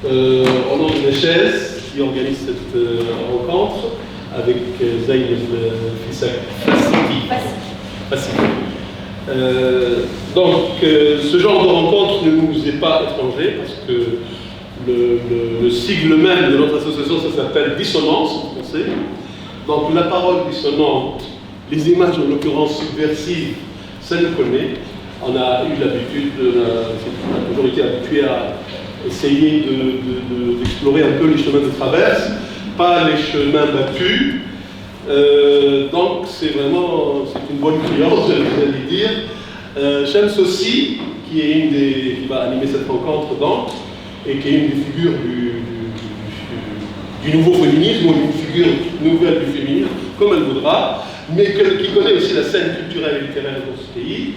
au nom de Neches, qui organise cette rencontre avec Zayn Fasiki. Donc, ce genre de rencontre ne nous est pas étranger parce que le sigle même de notre association, ça s'appelle Dissonance en français. Donc, la parole dissonante, les images en l'occurrence subversives, ça nous connaît. On a eu l'habitude, on a toujours été habitué à essayer d'explorer un peu les chemins de traverse, pas les chemins battus. Donc c'est vraiment une bonne cliente, j'allais dire. Shams aussi, qui va animer cette rencontre donc, et qui est une des figures du nouveau féminisme, ou une figure nouvelle du féminisme, comme elle voudra, mais qui connaît aussi la scène culturelle et littéraire dans ce pays.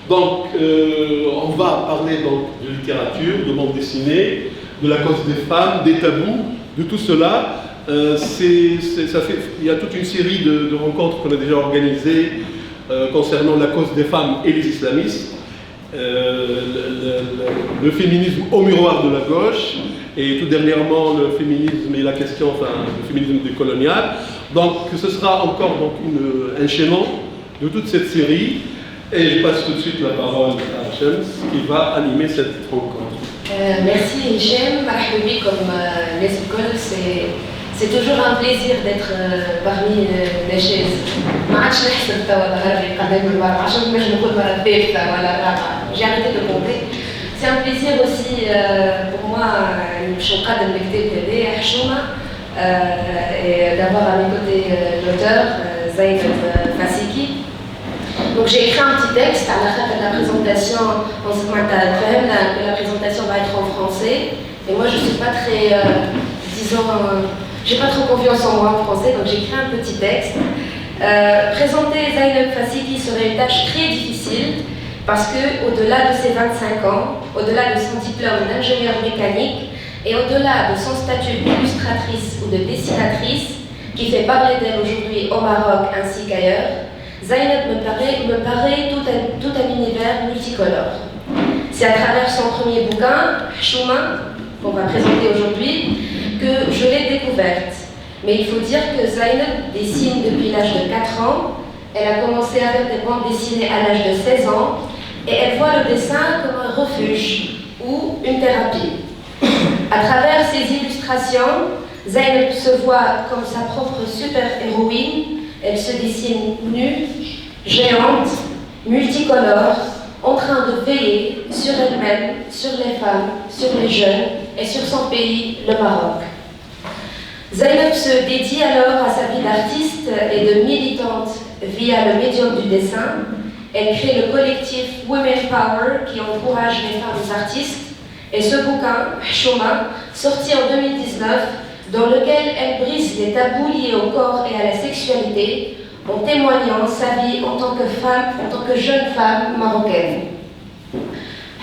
Donc, on va parler donc, de littérature, de bande dessinée, de la cause des femmes, des tabous, de tout cela. Il y a toute une série de rencontres qu'on a déjà organisées concernant la cause des femmes et les islamistes, le féminisme au miroir de la gauche, et tout dernièrement le féminisme et la question, le féminisme décolonial. Donc, ce sera encore donc, un chaînon de toute cette série. Et je passe tout de suite la parole à Shams qui va animer cette rencontre. Merci Hichem, marhaba comme les écoles, c'est toujours un plaisir d'être parmi les chaises. J'ai arrêté de compter. C'est un plaisir aussi pour moi et d'avoir à mes côtés l'auteur Zayn Fasiki. Donc j'ai écrit un petit texte à la fin de la présentation, que la présentation va être en français. Et moi je ne suis pas très, j'ai pas trop confiance en moi en français, donc j'ai écrit un petit texte. Présenter Zayn Fasiki serait une tâche très difficile parce qu'au-delà de ses 25 ans, au-delà de son diplôme d'ingénieur mécanique et au-delà de son statut d'illustratrice ou de dessinatrice, qui fait parler d'elle aujourd'hui au Maroc ainsi qu'ailleurs, Zaynab me paraît tout un univers multicolore. C'est à travers son premier bouquin, Chouma, qu'on va présenter aujourd'hui, que je l'ai découverte. Mais il faut dire que Zaynab dessine depuis l'âge de 4 ans. Elle a commencé à faire des bandes dessinées à l'âge de 16 ans et elle voit le dessin comme un refuge ou une thérapie. À travers ses illustrations, Zaynab se voit comme sa propre super-héroïne. Elle se dessine nue, géante, multicolore, en train de veiller sur elle-même, sur les femmes, sur les jeunes et sur son pays, le Maroc. Zaynab se dédie alors à sa vie d'artiste et de militante via le médium du dessin. Elle crée le collectif Women Power qui encourage les femmes artistes et ce bouquin, Chouma, sorti en 2019, dans lequel elle brise les tabous liés au corps et à la sexualité, en témoignant sa vie en tant que femme, en tant que jeune femme marocaine.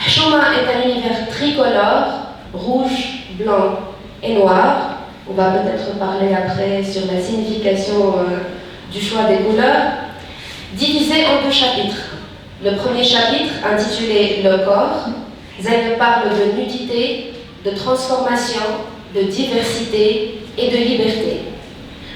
Chouma est un univers tricolore, rouge, blanc et noir. On va peut-être parler après sur la signification du choix des couleurs. Divisé en 2 chapitres. Le premier chapitre, intitulé « Le corps », Zaynab parle de nudité, de transformation, de diversité et de liberté.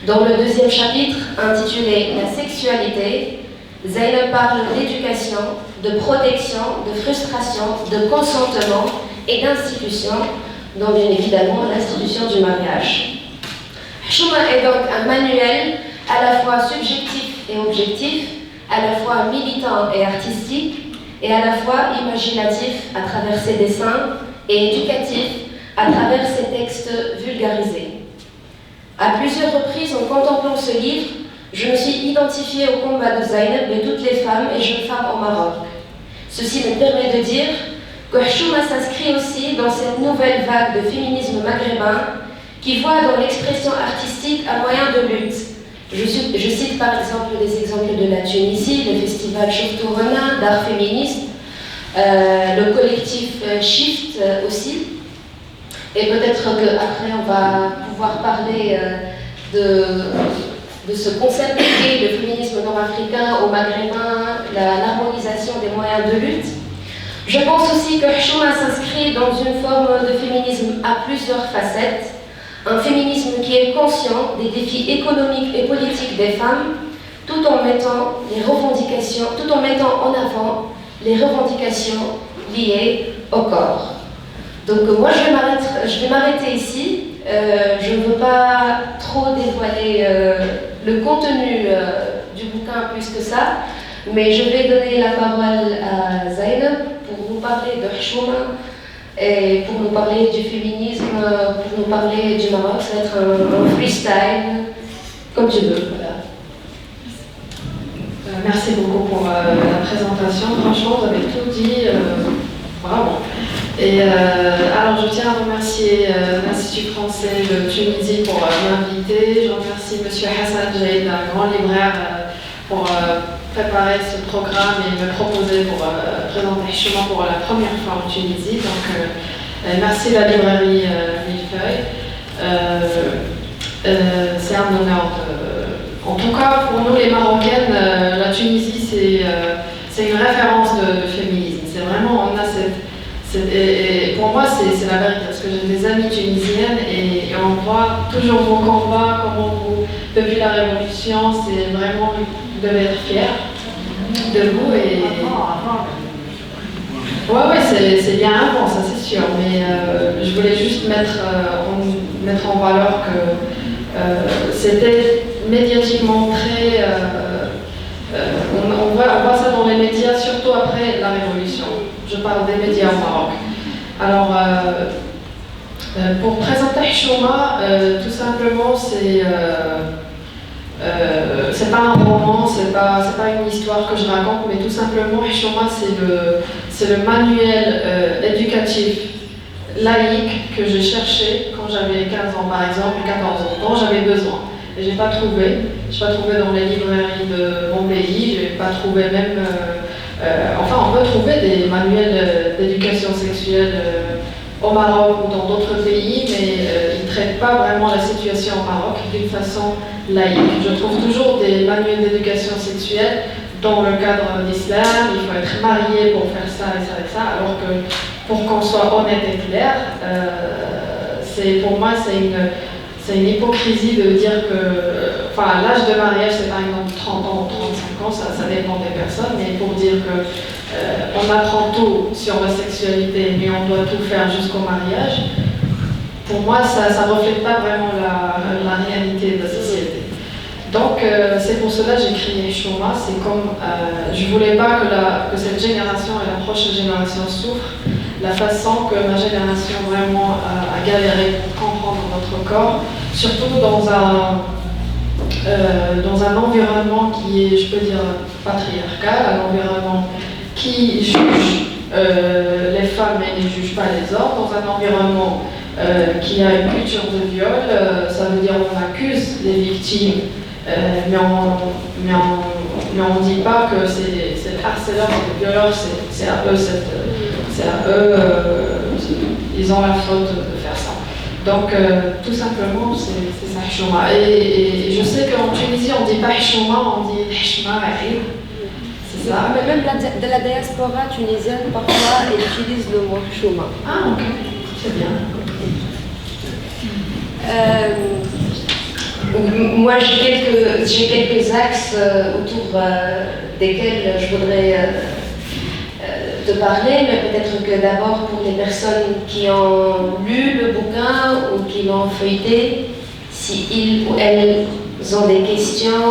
Dans le deuxième chapitre, intitulé « La sexualité », Zaynab parle d'éducation, de protection, de frustration, de consentement et d'institution, dont bien évidemment l'institution du mariage. Chouma est donc un manuel à la fois subjectif et objectif, à la fois militant et artistique, et à la fois imaginatif à travers ses dessins et éducatif à travers ses textes vulgarisés. À plusieurs reprises, en contemplant ce livre, je me suis identifiée au combat de Zaynab et toutes les femmes et jeunes femmes au Maroc. Ceci me permet de dire que Chouma s'inscrit aussi dans cette nouvelle vague de féminisme maghrébin qui voit dans l'expression artistique un moyen de lutte. Je cite par exemple des exemples de la Tunisie, le festival Cheftourena d'art féministe, le collectif Shift aussi. Et peut-être qu'après on va pouvoir parler de ce concept qu'est le féminisme nord-africain au maghrébin, l'harmonisation des moyens de lutte. Je pense aussi que Hchouma s'inscrit dans une forme de féminisme à plusieurs facettes, un féminisme qui est conscient des défis économiques et politiques des femmes, tout en mettant en avant les revendications liées au corps. Donc moi je vais m'arrêter ici. Je ne veux pas trop dévoiler le contenu du bouquin plus que ça, mais je vais donner la parole à Zainab pour nous parler de Hchouma et pour nous parler du féminisme, pour nous parler du Maroc. Ça va être un freestyle, comme tu veux. Voilà. Merci beaucoup pour la présentation. Franchement, vous avez tout dit. Bravo. Et alors, je tiens à remercier l'Institut français de Tunisie pour m'inviter. Je remercie M. Hassan Jaïd, un grand libraire, pour préparer ce programme et me proposer pour présenter Hchouma pour la première fois en Tunisie. Donc, merci la librairie Millefeuille. C'est un honneur en tout cas, pour nous les Marocaines, la Tunisie c'est une référence de féminisme. C'est vraiment, on a et pour moi c'est la vérité, parce que j'ai des amies tunisiennes et on voit toujours vos combats, comment vous, depuis la Révolution, c'est vraiment, vous devez être fiers de vous. Et ouais, c'est bien avant, ça c'est sûr, mais je voulais juste mettre en valeur que c'était médiatiquement très... on voit ça dans les médias, surtout après la Révolution. Je parle des médias au Maroc. Alors, pour présenter Hchouma, tout simplement, c'est pas un roman, c'est pas une histoire que je raconte, mais tout simplement, Hchouma, c'est le manuel éducatif laïque que j'ai cherché quand j'avais 15 ans, par exemple, 14 ans, dont j'avais besoin. Et j'ai pas trouvé dans les librairies de mon pays, j'ai pas trouvé même... enfin, on peut trouver des manuels d'éducation sexuelle au Maroc ou dans d'autres pays, mais ils ne traitent pas vraiment la situation au Maroc d'une façon laïque. Je trouve toujours des manuels d'éducation sexuelle dans le cadre d'islam, il faut être marié pour faire ça et ça et ça, alors que pour qu'on soit honnête et clair, pour moi c'est une hypocrisie de dire que, enfin, l'âge de mariage, c'est par exemple 30 ans ou 35 ans, ça dépend des personnes, mais pour dire que on apprend tout sur la sexualité, mais on doit tout faire jusqu'au mariage, pour moi, ça ne reflète pas vraiment la réalité de la société. Donc, c'est pour cela que j'ai créé Hchouma. C'est comme, je ne voulais pas que cette génération et la prochaine génération souffrent la façon que ma génération vraiment a galéré pour comprendre notre corps, surtout dans un environnement qui est, je peux dire, patriarcal, un environnement qui juge les femmes et ne juge pas les hommes, dans un environnement qui a une culture de viol, ça veut dire on accuse les victimes, mais on ne dit pas que c'est harceleur et violeur, c'est à eux, ils ont la faute de faire ça. Donc, tout simplement, c'est ça, Hchouma. Et je sais qu'en Tunisie, on ne dit pas Hchouma, on dit Hchouma. C'est ça. Mais même de la diaspora tunisienne, parfois, elle utilise le mot Hchouma. Ah, ok. C'est bien. Moi, j'ai quelques axes autour desquels je voudrais te parler, mais peut-être que d'abord pour les personnes qui ont lu le bouquin ou qui l'ont feuilleté, si ils ou elles ont des questions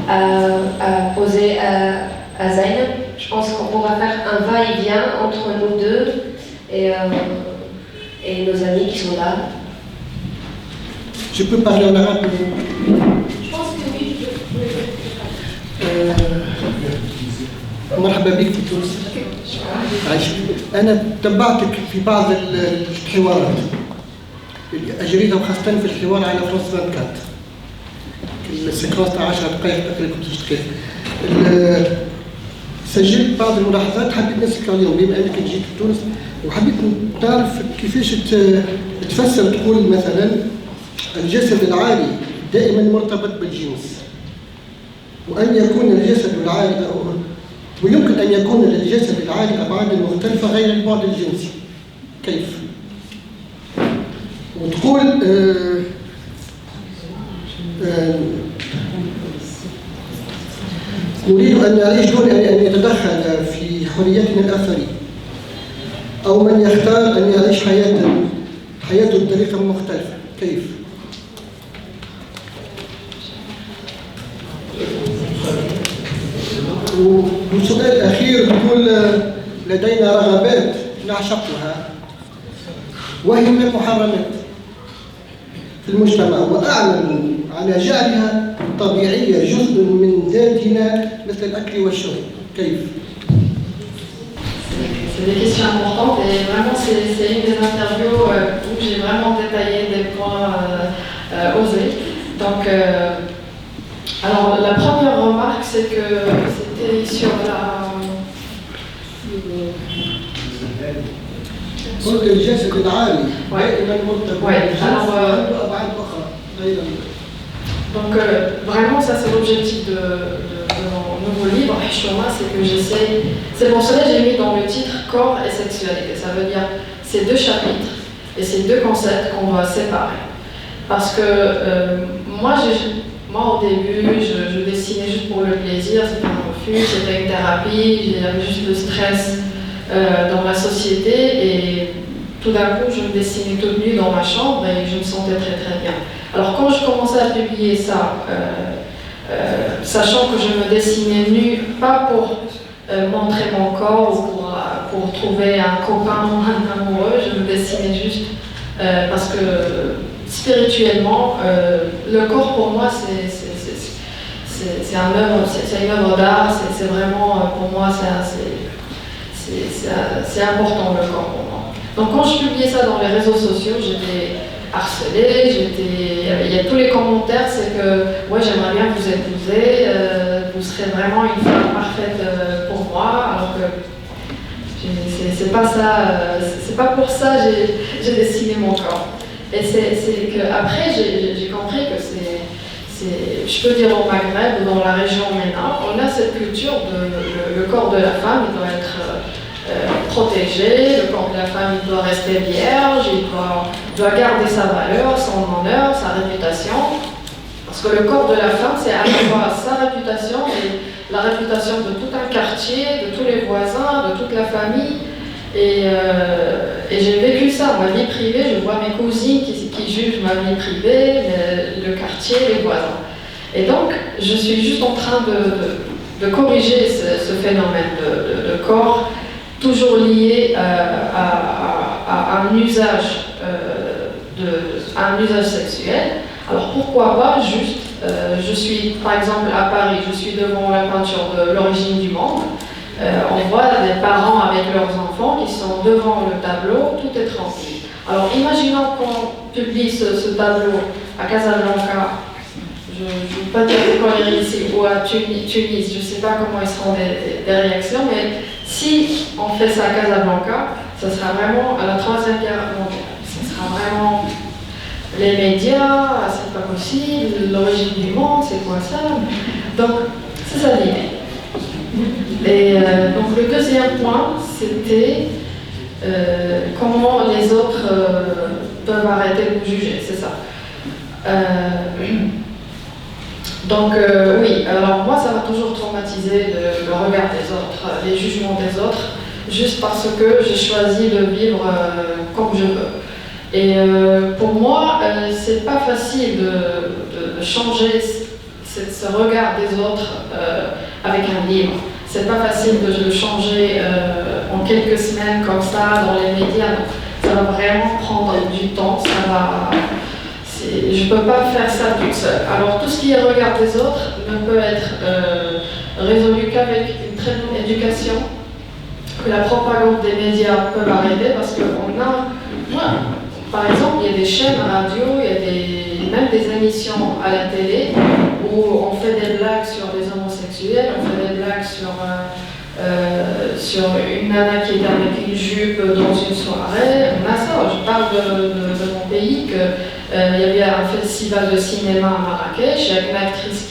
à poser à Zainab, je pense qu'on pourra faire un va-et-vient entre nous deux et nos amis qui sont là. Je peux parler en arabe? Je pense que oui. مرحبا بك في تونس. أنا تبعتك في بعض الحوارات اللي أجريتها، وخاصة في الحوار على فرنسا 24 السيكونس تاع 10 دقائق تقريبا كنت تشتغل. سجلت بعض الملاحظات حبيت نسألك عليهم بما أنك جيت لتونس، وحبيت نعرف كيفاش تفسر تقول مثلا الجسد العاري دائما مرتبط بالجنس، وأن يكون الجسد العاري أو ويمكن أن يكون للجسد العالي أبعاد مختلفة غير البعد الجنسي. كيف؟ وتقول نريد أن نعيش دون أن يتدخل في حريتنا الآخرين، أو من يختار أن يعيش حياته بطريقة مختلفة. كيف؟ والسؤال الأخير تقول لدينا رغبات نعشقها وهي من المحرمات في المجتمع، وأعمل على جعلها طبيعية جزء من ذاتنا مثل الأكل والشرب. كيف؟ C'est des questions importantes et vraiment c'est une des interviews où j'ai vraiment détaillé des points osés. Donc, alors la première remarque c'est que c'était sur la... قلت الجسد العالي دائما مرتبط بأبعاد أخرى غير. Donc vraiment ça c'est l'objectif de mon nouveau livre, Hishoma, c'est que j'essaye, c'est pour cela que j'ai mis dans le titre corps et sexualité, ça veut dire ces deux chapitres et ces deux concepts qu'on doit séparer. Parce que moi au début je dessinais juste pour le plaisir, c'était un refuge, c'était une thérapie, j'avais juste le stress dans la société et tout d'un coup je me dessinais toute nue dans ma chambre et je me sentais très très bien. Alors quand je commençais à publier ça, sachant que je me dessinais nue, pas pour montrer mon corps ou pour trouver un copain ou un amoureux, je me dessinais juste parce que spirituellement, le corps pour moi c'est une œuvre d'art, c'est vraiment pour moi c'est important le corps pour moi. Donc quand je publiais ça dans les réseaux sociaux, j'étais harcelée, il y a tous les commentaires, c'est que ouais j'aimerais bien vous épouser, vous serez vraiment une femme parfaite pour moi, alors que c'est pas ça, c'est pas pour ça j'ai dessiné mon corps. Et c'est que après j'ai compris que je peux dire au Maghreb ou dans la région MENA, on a cette culture le corps de la femme, il doit être protégé, le corps de la femme il doit rester vierge, il doit garder sa valeur, son honneur, sa réputation. Parce que le corps de la femme, c'est à la fois sa réputation et la réputation de tout un quartier, de tous les voisins, de toute la famille. Et j'ai vécu ça, ma vie privée, je vois mes cousines qui jugent ma vie privée, le quartier, les voisins. Et donc, je suis juste en train de corriger ce phénomène de corps toujours lié à un usage sexuel. Alors pourquoi pas juste, je suis par exemple à Paris, je suis devant la peinture de l'origine du monde, on voit des parents avec leurs enfants qui sont devant le tableau, tout est tranquille. Alors imaginons qu'on publie ce tableau à Casablanca, je ne veux pas dire quoi lire ici, ou à Tunis, je ne sais pas comment ils seront des réactions, mais si on fait ça à Casablanca, ça sera vraiment à la Troisième Guerre mondiale. Ça sera vraiment les médias, c'est pas possible, l'origine du monde, c'est quoi ça? Donc, c'est ça l'idée. Et donc, le deuxième point, c'était comment les autres peuvent arrêter de vous juger, c'est ça. Donc oui, alors moi ça m'a toujours traumatisé le regard des autres, les jugements des autres, juste parce que j'ai choisi de vivre comme je veux. Et pour moi, c'est pas facile de changer ce regard des autres avec un livre. C'est pas facile de le changer en quelques semaines comme ça dans les médias. Ça va vraiment prendre du temps, je ne peux pas faire ça toute seule. Alors tout ce qui est regard des autres ne peut être résolu qu'avec une très bonne éducation, que la propagande des médias peut arrêter, parce qu'on a, par exemple, il y a des chaînes radio, il y a même des émissions à la télé où on fait des blagues sur les homosexuels, on fait des blagues sur une nana qui est avec une jupe dans une soirée. On a ça. Je parle de mon pays, qu'il y avait un festival de cinéma à Marrakech avec une actrice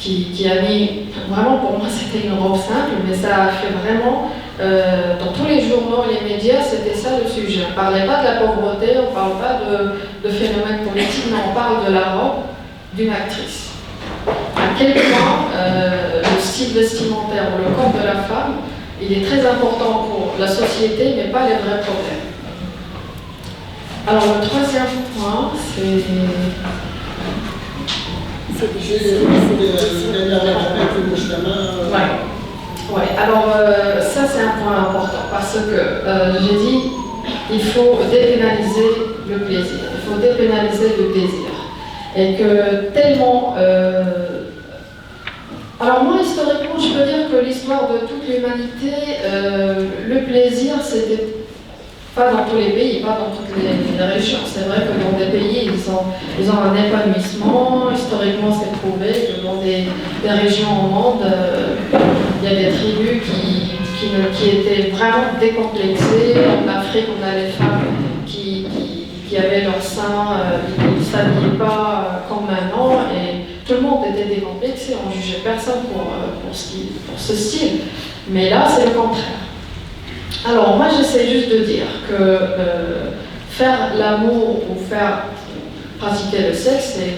qui a mis, vraiment pour moi c'était une robe simple, mais ça a fait vraiment, dans tous les journaux, les médias, c'était ça le sujet. On ne parlait pas de la pauvreté, on ne parle pas de phénomènes politiques, mais on parle de la robe d'une actrice. À quel point le style vestimentaire ou le corps de la femme, il est très important pour la société, mais pas les vrais problèmes. Alors le troisième point, c'est... Ouais. Alors ça c'est un point important parce que j'ai dit il faut dépénaliser le plaisir, il faut dépénaliser le désir et que tellement alors moi historiquement je peux dire que l'histoire de toute l'humanité le plaisir c'était pas dans tous les pays, pas dans toutes les régions. C'est vrai que dans des pays, ils ont un épanouissement. Historiquement, c'est prouvé que dans des régions au monde, il y a des tribus qui étaient vraiment décomplexées. En Afrique, on a les femmes qui avaient leur sein, ils ne s'habillaient pas comme maintenant, et tout le monde était décomplexé. On ne jugeait personne pour ce style. Mais là, c'est le contraire. Alors moi j'essaie juste de dire que faire l'amour ou faire pratiquer le sexe, c'est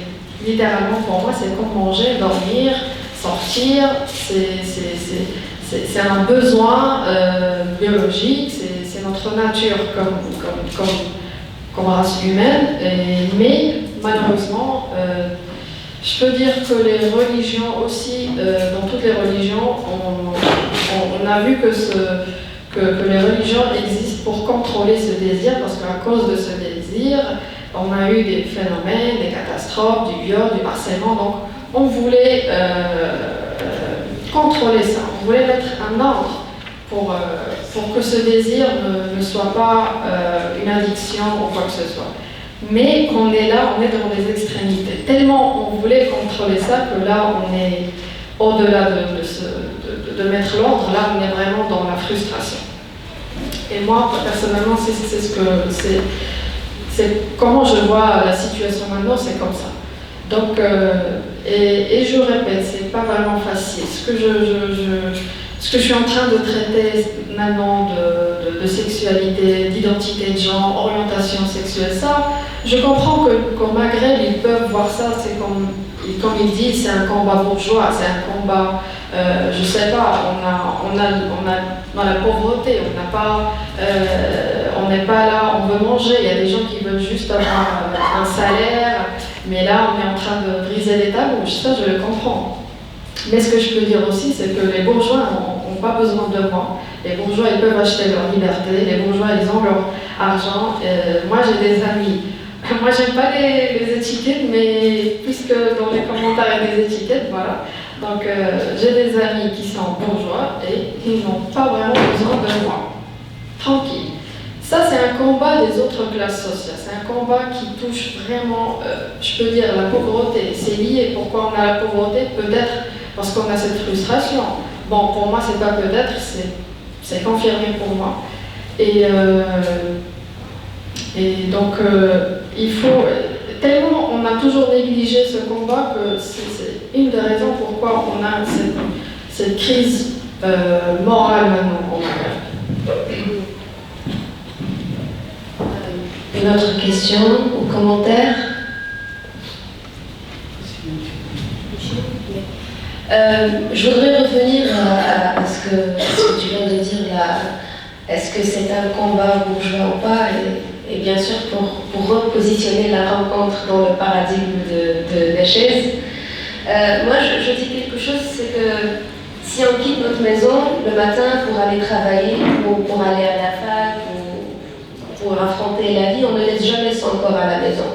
littéralement pour moi c'est comme manger, dormir, sortir, c'est un besoin biologique, c'est notre nature comme race humaine, mais malheureusement je peux dire que les religions aussi, dans toutes les religions, on a vu que les religions existent pour contrôler ce désir, parce qu'à cause de ce désir, on a eu des phénomènes, des catastrophes, du viol, du harcèlement, donc on voulait contrôler ça, on voulait mettre un ordre pour que ce désir ne soit pas une addiction ou quoi que ce soit. Mais on est là, on est dans les extrémités. Tellement on voulait contrôler ça que là on est au-delà de mettre l'ordre, là on est vraiment dans la frustration. Et moi personnellement c'est comment je vois la situation maintenant, c'est comme ça. Donc et je répète, c'est pas vraiment facile. Ce que je suis en train de traiter maintenant de sexualité, d'identité de genre, orientation sexuelle, ça, je comprends qu'au Maghreb ils peuvent voir ça, c'est comme il dit, c'est un combat bourgeois, c'est un combat, je sais pas, on a dans la pauvreté, on n'est pas là, on veut manger, il y a des gens qui veulent juste avoir un salaire, mais là on est en train de briser les tabous, ça je le comprends. Mais ce que je peux dire aussi, c'est que les bourgeois n'ont pas besoin de moi. Les bourgeois, ils peuvent acheter leur liberté, les bourgeois, ils ont leur argent. Moi, j'ai des amis. Moi, j'aime pas les étiquettes, mais puisque dans les commentaires, il y a des étiquettes, voilà. Donc, j'ai des amis qui sont bourgeois et qui n'ont pas vraiment besoin de moi. Tranquille. Ça, c'est un combat des autres classes sociales. C'est un combat qui touche vraiment, je peux dire, la pauvreté. C'est lié. Pourquoi on a la pauvreté? Peut-être parce qu'on a cette frustration. Bon, pour moi, c'est pas peut-être, c'est confirmé pour moi. Et donc, il faut... Tellement on a toujours négligé ce combat que c'est une des raisons pourquoi on a cette crise morale maintenant au Maghreb. Une autre question ou commentaire? Je voudrais revenir à ce que tu viens de dire là. Est-ce que c'est un combat bourgeois ou pas? Et bien sûr, pour repositionner la rencontre dans le paradigme de la chaise, moi je dis quelque chose, c'est que si on quitte notre maison le matin pour aller travailler ou pour aller à la fac ou pour affronter la vie, on ne laisse jamais son corps à la maison.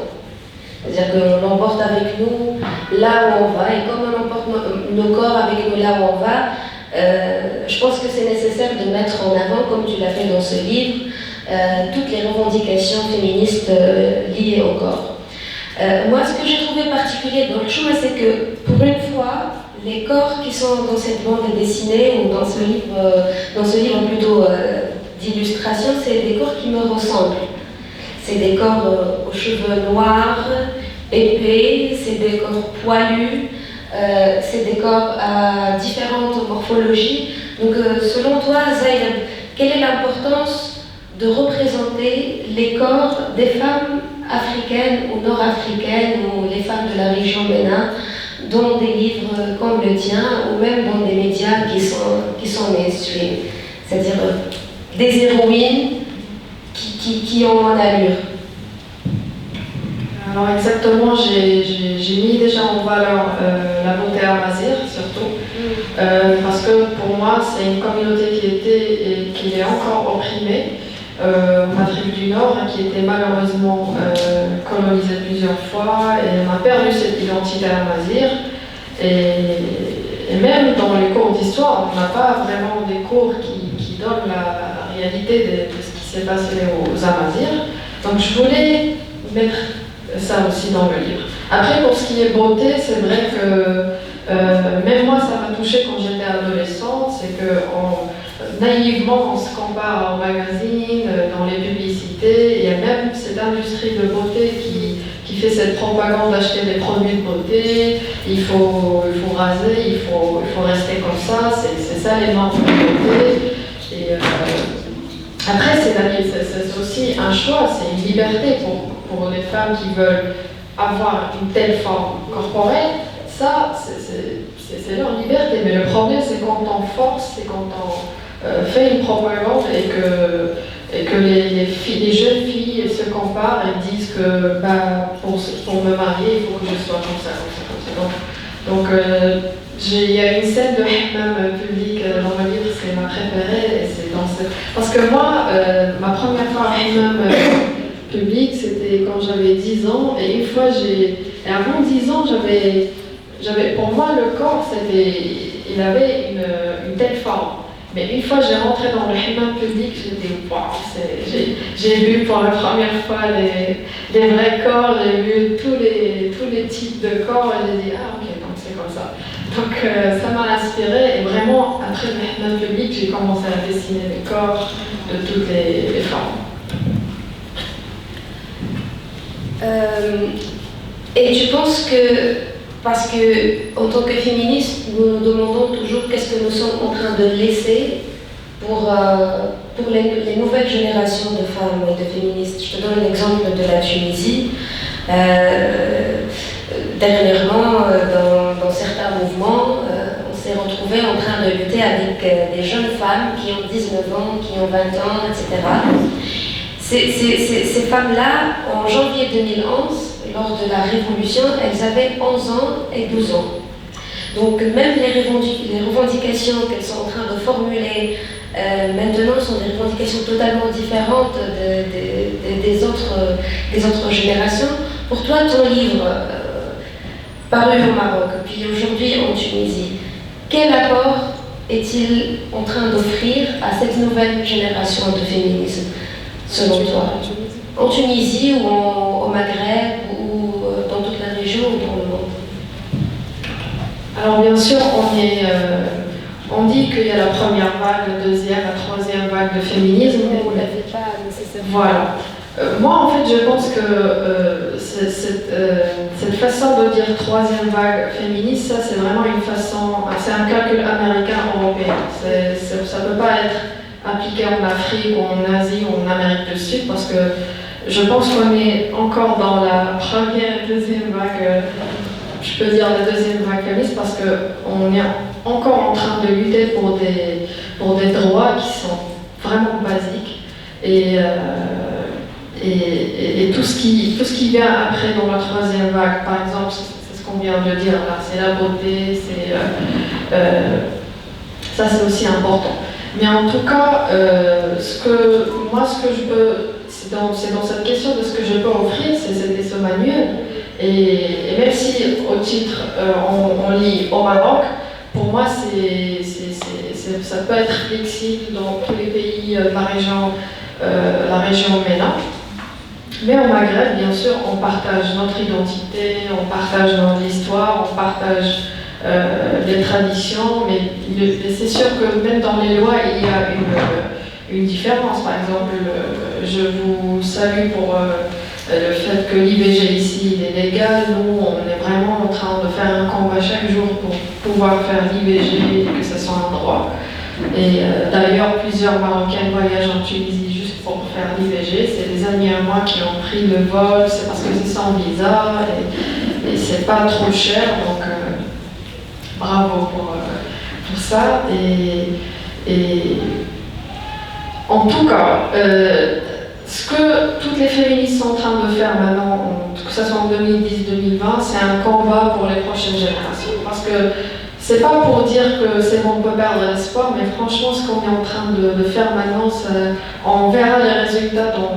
C'est-à-dire que l'on porte avec nous là où on va, et comme on emporte nos corps avec nous là où on va, je pense que c'est nécessaire de mettre en avant, comme tu l'as fait dans ce livre, toutes les revendications féministes liées au corps. Moi, ce que j'ai trouvé particulier dans le choix, c'est que pour une fois, les corps qui sont dans cette bande dessinée ou dans ce livre plutôt d'illustration, c'est des corps qui me ressemblent. C'est des corps aux cheveux noirs, épais, c'est des corps poilus, ces décors à différentes morphologies. Donc selon toi, Zainab, quelle est l'importance de représenter les corps des femmes africaines ou nord-africaines ou les femmes de la région Bénin dans des livres comme le tien ou même dans des médias qui sont mainstream, c'est-à-dire des héroïnes qui ont en allure? Alors exactement, j'ai mis déjà en valeur la beauté amazigh surtout, parce que pour moi c'est une communauté qui était et qui est encore opprimée en Afrique du Nord, qui était malheureusement colonisée plusieurs fois et on a perdu cette identité amazigh. Et même dans les cours d'histoire, on n'a pas vraiment des cours qui donnent la réalité de ce qui s'est passé aux Amazirs. Donc je voulais mettre ça aussi dans le livre. Après, pour ce qui est beauté, c'est vrai que même moi, ça m'a touchée quand j'étais adolescente. C'est que naïvement, on se compare aux magazines, dans les publicités. Il y a même cette industrie de beauté qui fait cette propagande d'acheter des produits de beauté. Il faut raser, il faut rester comme ça. C'est ça les normes de beauté. Et après, c'est aussi un choix, c'est une liberté pour les femmes qui veulent avoir une telle forme corporelle. Ça, c'est leur liberté. Mais le problème, c'est quand on force, c'est quand on fait une propagande et que les jeunes filles se comparent et disent que pour me marier, il faut que je sois comme ça. Donc, il y a une scène de hammam public dans le livre, c'est ma préférée. Et c'est parce que moi, ma première fois à hammam public, c'était quand j'avais 10 ans. Et une fois, et avant 10 ans, pour moi, le corps, il avait une telle forme. Mais une fois j'ai rentré dans le hammam public, j'ai dit waouh, j'ai vu pour la première fois les vrais corps, j'ai vu tous les types de corps et j'ai dit ah ok, donc c'est comme ça. Donc ça m'a inspiré et vraiment après le hammam public, j'ai commencé à dessiner les corps de toutes les formes. Et tu penses que, parce que en tant que féministes, nous nous demandons toujours qu'est-ce que nous sommes en train de laisser pour les nouvelles générations de femmes et de féministes. Je te donne l'exemple de la Tunisie. Dernièrement, dans certains mouvements, on s'est retrouvés en train de lutter avec des jeunes femmes qui ont 19 ans, qui ont 20 ans, etc. Ces femmes-là, en janvier 2011, lors de la Révolution, elles avaient 11 ans et 12 ans. Donc même les revendications qu'elles sont en train de formuler maintenant sont des revendications totalement différentes des autres générations. Pour toi, ton livre, paru au Maroc, puis aujourd'hui en Tunisie, quel apport est-il en train d'offrir à cette nouvelle génération de féminisme, selon toi? En Tunisie ou au Maghreb ou dans toute la région ou dans le monde? Alors bien sûr, on dit qu'il y a la première vague, la deuxième, la troisième vague de féminisme. Mais vous ne l'avez pas nécessairement. Voilà. Moi, en fait, je pense que cette façon de dire troisième vague féministe, ça c'est vraiment c'est un calcul américain-européen. Ça ne peut pas être appliqué en Afrique ou en Asie ou en Amérique du Sud parce que je pense qu'on est encore dans la première et deuxième vague, je peux dire la deuxième vague féministe parce qu'on est encore en train de lutter pour des droits qui sont vraiment basiques et tout ce qui vient après dans la troisième vague, par exemple, c'est ce qu'on vient de dire là, c'est la beauté, ça c'est aussi important. Mais en tout cas, ce que je peux, c'est dans cette question de ce que je peux offrir, c'était ce manuel. Et même si au titre on lit au Maroc, pour moi ça peut être flexible dans tous les pays de la région MENA. Mais au Maghreb, bien sûr, on partage notre identité, on partage notre histoire, on partage les traditions, mais c'est sûr que même dans les lois, il y a une différence. Par exemple, je vous salue pour le fait que l'IVG ici il est légal, nous on est vraiment en train de faire un combat chaque jour pour pouvoir faire l'IVG et que ce soit un droit. Et d'ailleurs plusieurs Marocains voyagent en Tunisie juste pour faire l'IVG. C'est des amis à moi qui ont pris le vol, c'est parce que c'est sans visa et c'est pas trop cher, donc bravo pour ça. Et en tout cas, ce que toutes les féministes sont en train de faire maintenant, que ce soit en 2010-2020, c'est un combat pour les prochaines générations. Parce que c'est pas pour dire que c'est bon, on peut perdre l'espoir, mais franchement, ce qu'on est en train de faire maintenant, on verra les résultats dans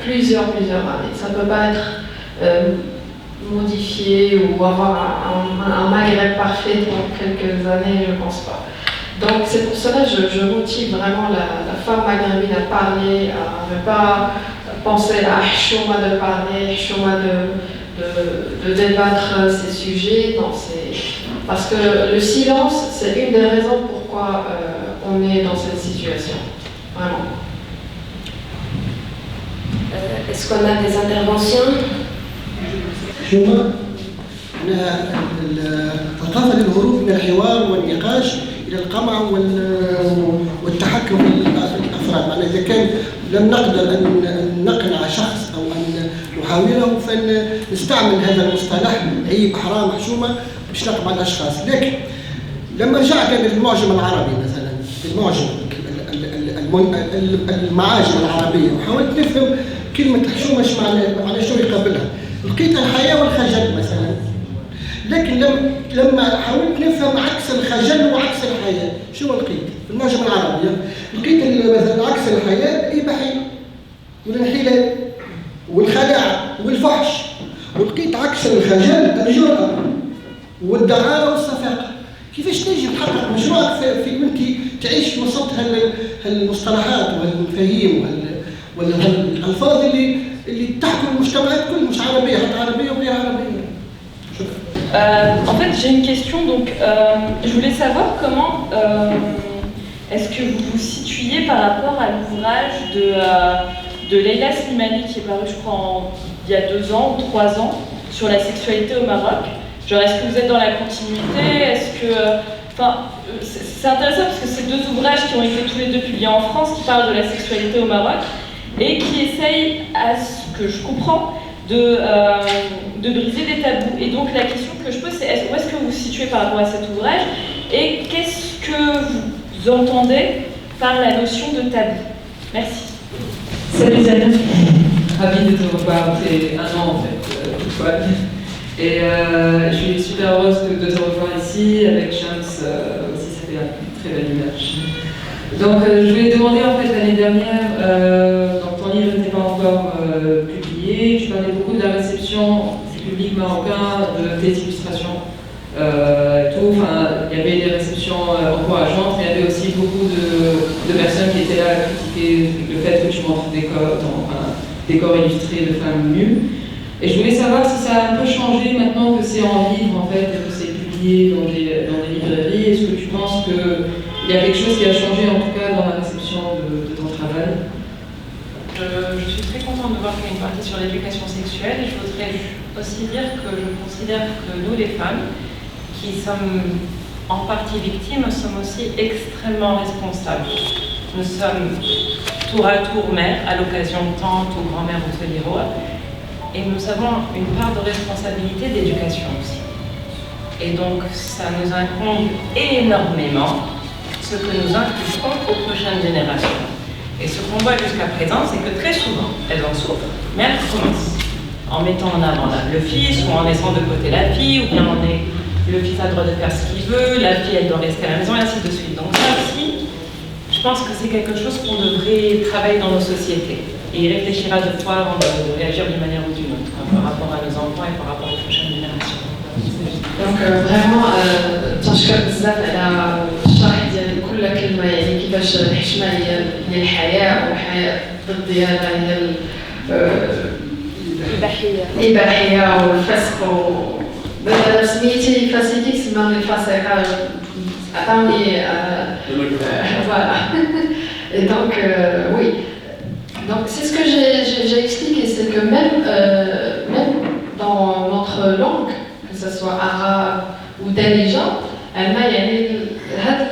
plusieurs années. Ça ne peut pas être modifié ou avoir un Maghreb parfait dans quelques années, je ne pense pas. Donc c'est pour cela que je motive vraiment la femme maghrébine à parler, à ne pas penser à Chouma de parler, Chouma de débattre ces sujets. Non, parce que le silence, c'est une des raisons pourquoi on est dans cette situation. Vraiment. Est-ce qu'on a des interventions? شوما ثقافة الهروب من الحوار والنقاش إلى القمع والتحكم في الأفراد. معناها إذا كان لم نقدر أن نقنع شخص أو أن نحاوره فنستعمل هذا المصطلح عيب حرام حشومة باش نقمع الأشخاص. لكن لما رجعت للمعجم العربي مثلا، المعجم المعاجم العربية وحاولت نفهم كلمة حشومة ايش معناها شنو يقابلها، لقيت الحياة والخجل مثلا. لكن لما حاولت نفهم عكس الخجل وعكس الحياة، شو لقيت؟ في المعجم العربي لقيت مثلا عكس الحياة الإباحية والانحلال والخداع والفحش، ولقيت عكس الخجل الجرأة والدعارة والصفاقة. كيفاش تجي تحقق مشروعك في وانت تعيش وسط هالمصطلحات وهالمفاهيم وهالألفاظ اللي تحكم المجتمعات كل مش عربية، حتى عربية وغير عربية. En fait, j'ai une question. Donc, je voulais savoir comment est-ce que vous vous situiez par rapport à l'ouvrage de Leila Slimani qui est paru, je crois, il y a 2 ans ou 3 ans, sur la sexualité au Maroc. Genre, est-ce que vous êtes dans la continuité? Est-ce que, c'est intéressant parce que c'est 2 ouvrages qui ont été tous les 2 publiés en France qui parlent de la sexualité au Maroc et qui essayent, à ce que je comprends, de briser des tabous. Et donc la question que je pose, c'est où est-ce que vous vous situez par rapport à cet ouvrage et qu'est-ce que vous entendez par la notion de tabou? Merci. Salut Zainab, ravie de te revoir, c'est 1 an en fait, toutefois. Et je suis super heureuse de te revoir ici, avec Shams aussi, ça fait une très belle image. Donc je voulais te demander en fait l'année dernière, donc ton livre n'était pas encore publié, tu parlais beaucoup de la réception du public marocain, de tes illustrations, tout, enfin il y avait des réceptions encourageantes, mais il y avait aussi beaucoup de personnes qui étaient là à critiquer le fait que tu montres des décors illustrés de femmes nues. Et je voulais savoir si ça a un peu changé maintenant que c'est en livre en fait, et que c'est publié dans des librairies. Est-ce que tu penses qu'il y a quelque chose qui a changé en tout cas dans la réception de ton travail? Je suis très contente de voir qu'il y a une partie sur l'éducation sexuelle et je voudrais aussi dire que je considère que nous les femmes, qui sommes en partie victimes, sommes aussi extrêmement responsables. Nous sommes tour à tour mères, à l'occasion de tante ou grand-mère ou Toliroa. Et nous avons une part de responsabilité d'éducation aussi. Et donc, ça nous incombe énormément ce que nous inculquons aux prochaines générations. Et ce qu'on voit jusqu'à présent, c'est que très souvent, elles en souffrent, mais elles recommencent. En mettant en avant le fils, ou en laissant de côté la fille, ou bien le fils a le droit de faire ce qu'il veut, la fille, elle doit rester à la maison, et ainsi de suite. Donc ça aussi, je pense que c'est quelque chose qu'on devrait travailler dans nos sociétés. Et y réfléchir à 2 fois avant de réagir d'une manière ou d'une autre, par rapport à nos enfants et par rapport aux prochaines générations. Donc vraiment تنشكر بزاف على الشرح ديال كل كلمه، يعني كيفاش الحشمه هي الحياه والحياه ضد ديالها هي الاباحيه والفسق. سميتي فاسيكي سماني الفاسقه عطاوني voilà. Et donc oui. Donc c'est ce que j'ai expliqué, c'est que même والدارجه عندنا يعني هذا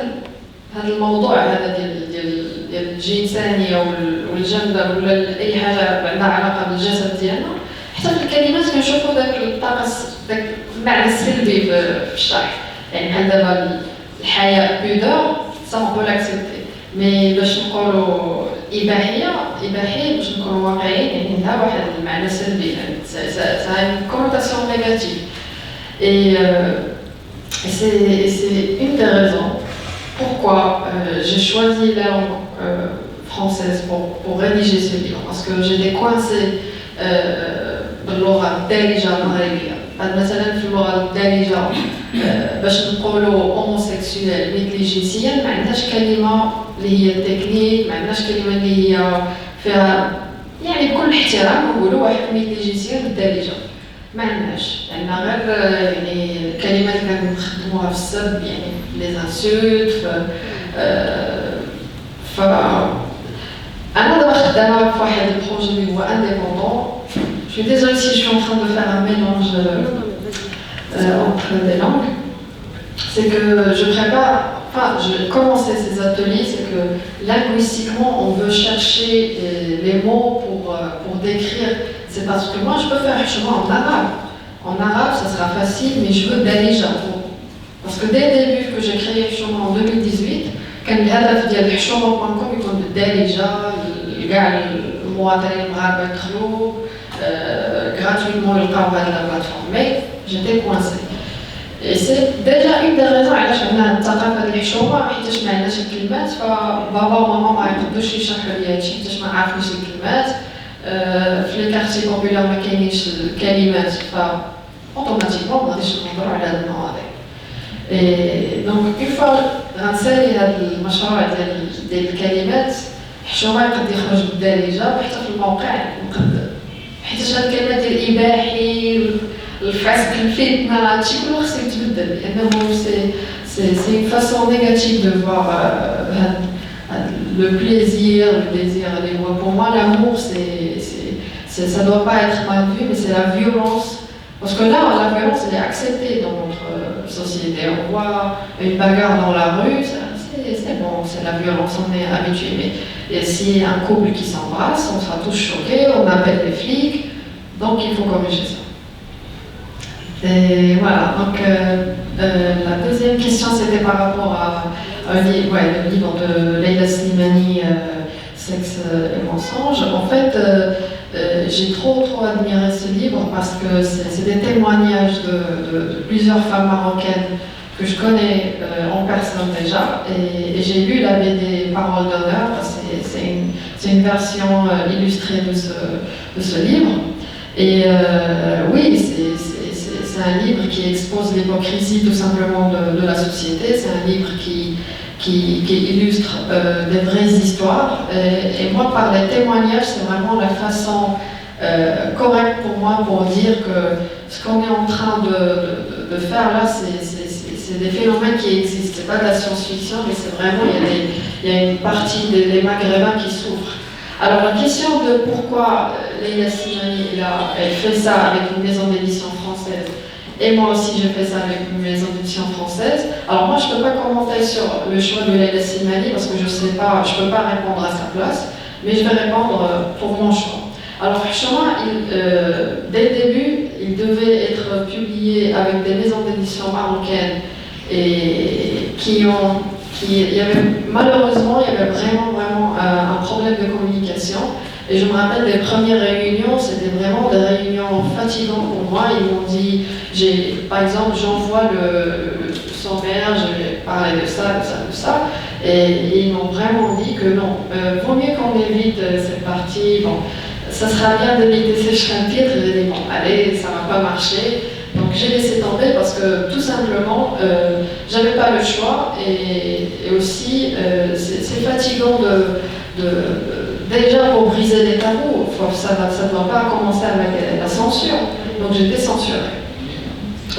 الموضوع هذا ديال الجنسانيه والجندر ولا اي حاجه عندها علاقه بالجسد ديالنا حتى في الكلمات كنشوفوا داك الطاقه داك المعنى السلبي في الشرح يعني بحال دابا الحياء بودور سا اون بو لاكسبتي مي باش نقولوا إباحية باش نكونوا واقعيين يعني عندها واحد المعنى سلبي يعني ça a une connotation négative et c'est une des raisons pourquoi j'ai choisi la langue française pour rédiger ce livre parce que j'étais coincée باللغة الدارجة المغربية بعد مثلا في اللغة الدارجة باش نقولوا homosexuel نيجليجيسيا ما عندهاش كلمة اللي هي تكنيك ما عندناش كلمه اللي هي فيها يعني بكل احترام نقولوا واحد نيجليجيسيا بالدارجه ما عندناش عندنا غير يعني الكلمات اللي كنخدموها في السب يعني لي انسولت ف انا دابا خدامه في واحد البروجي اللي هو انديبوندون je suis désolée si je suis en train de faire un mélange entre des langues c'est que je prépare enfin, je commençais ces ateliers, c'est que linguistiquement, on veut chercher les mots pour décrire. C'est parce que moi, je peux faire chemin en arabe. En arabe, ça sera facile, mais je veux Dalija. Parce que dès le début que j'ai créé chemin en 2018, quand الهدف ديال الحشومه.com يكون بالدارجه كاع المواطنين المغاربه يدخلوا gratuitement يلقاو هذه la plateforme. Mais j'étais coincée. Et c'est déjà une des raisons علاش عندنا الثقافه ديال الحشومه حيتاش ما عندناش الكلمات فبابا وماما ما يقدروش يشرحوا لي هادشي حيتاش ما عارفينش الكلمات في لي كارتي بوبولار ما كاينينش الكلمات ف اوتوماتيكمون ما غاديش نهضروا على هاد المواضيع دونك اون فوا غنسالي هاد المشروع ديال الكلمات الحشومه يقد يخرج بالدارجه وحتى في الموقع نقد حيتاش هاد الكلمات ديال الاباحي الفسق الفتنه هادشي كله خصو يتبدل لانه سي اون فاسون نيجاتيف دو فوار le plaisir, le désir, les mots. Pour moi, l'amour, ça ne doit pas être mal vu, mais c'est la violence. Parce que là, la violence, elle est acceptée dans notre société. On voit une bagarre dans la rue, c'est bon, c'est la violence, on est habitué. Mais s'il y a un couple qui s'embrasse, on sera tous choqués, on appelle les flics, donc il faut corriger ça. Et voilà, donc la deuxième question, c'était par rapport à le livre de Leila Slimani, Sexe et mensonge. En fait, j'ai trop admiré ce livre parce que c'est des témoignages de plusieurs femmes marocaines que je connais en personne déjà. Et j'ai lu la BD Paroles d'honneur, c'est une version illustrée de ce livre. Et oui, c'est un livre qui expose l'hypocrisie tout simplement de la société. C'est un livre qui illustre des vraies histoires. Et moi, par les témoignages, c'est vraiment la façon correcte pour moi pour dire que ce qu'on est en train de faire là, c'est des phénomènes qui existent. C'est pas de la science-fiction, mais c'est vraiment, il y a une partie des Maghrébins qui souffrent. Alors la question de pourquoi Leila Slimani, elle fait ça avec une maison d'édition française, et moi aussi j'ai fait ça avec une maison d'édition française. Alors moi je ne peux pas commenter sur le choix de Leila Slimani parce que je ne sais pas, je ne peux pas répondre à sa place, mais je vais répondre pour mon choix. Alors Hchouma, dès le début, il devait être publié avec des maisons d'édition marocaines et malheureusement, il y avait vraiment un problème de communication. Et je me rappelle des premières réunions, c'était vraiment des réunions fatigantes pour moi. Ils m'ont dit, par exemple, j'envoie le sommaire, je vais parler de ça. Et ils m'ont vraiment dit que non, vaut mieux qu'on évite cette partie. Bon, ça sera bien d'éviter ces chapitres. J'ai dit, bon, allez, ça ne va pas marcher. Donc j'ai laissé tomber parce que tout simplement, j'avais pas le choix et aussi c'est fatigant déjà pour briser les tabous, ça ne doit pas commencer avec la censure. Donc j'étais censurée.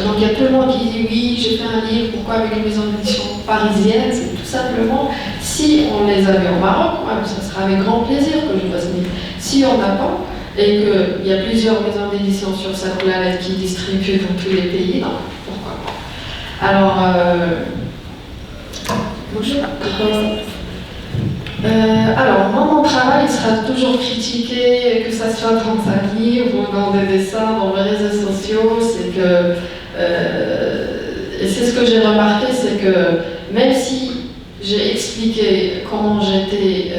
Donc il y a tout le monde qui dit oui, j'ai fait un livre, pourquoi avec une maison d'édition parisienne? C'est tout simplement, si on les avait au Maroc, ça sera avec grand plaisir que je fasse ce livre. Si on n'a pas, et qu'il y a plusieurs maisons d'édition sur Sakulalet qui distribuent dans tous les pays, donc pourquoi pas. Alors, moi, mon travail sera toujours critiqué, que ça soit dans un livre ou dans des dessins, dans les réseaux sociaux. C'est que, et c'est ce que j'ai remarqué, c'est que même si j'ai expliqué comment j'étais